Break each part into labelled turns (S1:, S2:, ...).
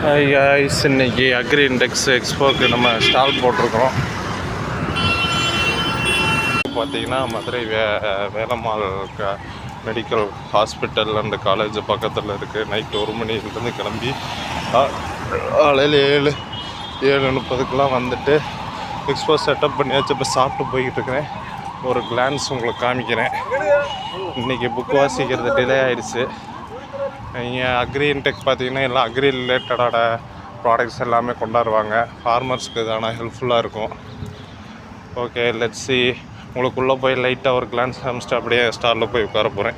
S1: Ice இன்னைக்கு agri index எக்ஸ்போக்கு நம்ம stall போட்டிருக்கிறோம். பார்த்தீங்கன்னா Madurai Velammal medical hospital and college பக்கத்தில் இருக்குது. நைட்டு 1 மணிலேருந்து கிளம்பி காலையில் 7:30 வந்துட்டு எக்ஸ்போ செட்டப் பண்ணியாச்சு. இப்போ சாப்பிட்டு போய்கிட்டு இருக்கிறேன். ஒரு கிளான்ஸ் உங்களுக்கு காமிக்கிறேன். இன்றைக்கி புக் வாசிக்கிறது டிலே ஆகிடுச்சு. இங்கே அக்ரி இன்டெக் பார்த்தீங்கன்னா எல்லாம் அக்ரி ரிலேட்டடான ப்ராடக்ட்ஸ் எல்லாமே கொண்டாடுவாங்க. ஃபார்மர்ஸ்க்கு இதான ஹெல்ப்ஃபுல்லாக இருக்கும். Okay, let's see. உங்களுக்குள்ளே போய் லைட்டாக ஒரு கிளான்ஸ் காமிச்சிட்டு அப்படியே ஸ்டாலில் போய் உட்கார போகிறேன்.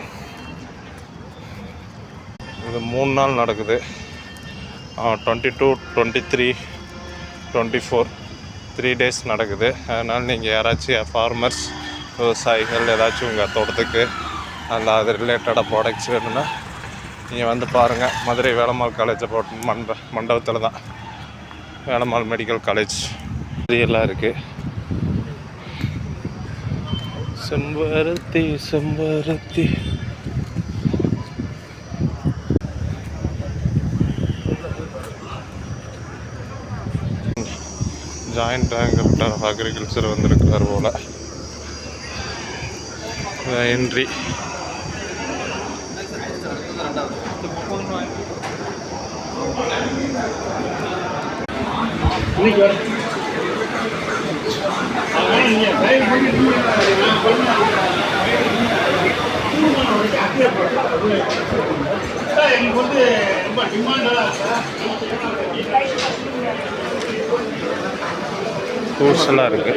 S1: இது 3 நாள் நடக்குது. 22, 23, 24 3 டேஸ் நடக்குது. அதனால் நீங்கள் யாராச்சும் ஃபார்மர்ஸ், விவசாயிகள் ஏதாச்சும் உங்கள் தோட்டத்துக்கு அல்ல அது ரிலேட்டடாக ப்ராடக்ட்ஸ் வேணும்னா நீங்கள் வந்து பாருங்கள். மதுரை வேலம்மாள் காலேஜை போட்டு மண்டபத்தில் தான் வேலம்மாள் மெடிக்கல் காலேஜ் எல்லாம் இருக்குது. செம்பருத்தி செம்பருத்தி ஜாயிண்ட் டைரக்டர் ஆஃப் அக்ரிகல்ச்சர் வந்திருக்கிறார் போல். என்ட்ரி ஃப்ரூட்ஸ் எல்லாம் இருக்கு.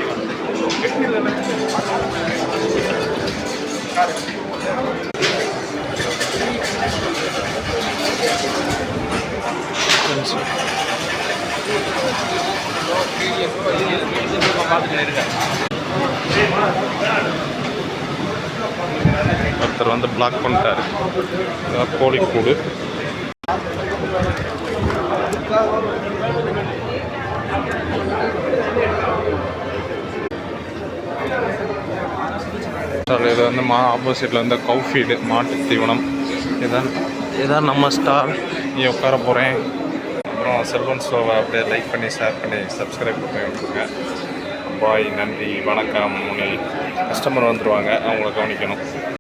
S1: ஒருத்தர் வந்து பிளாக் பண்ணிட்டாரு. கோழிக்கூடு இது வந்து ஆப்போசிட்டில் வந்து கவு ஃபீடு, மாட்டு தீவனம். இதான் நம்ம ஸ்டால். இங்கே உட்கார போகிறேன். அப்புறம் செல்வன் ஸ்லோவை அப்படியே லைக் பண்ணி ஷேர் பண்ணி சப்ஸ்கிரைப் பண்ணி விட்டுருங்க. பாய், நன்றி, வணக்கம். கஸ்டமர் வந்துடுவாங்க, அவங்கள கவனிக்கணும்.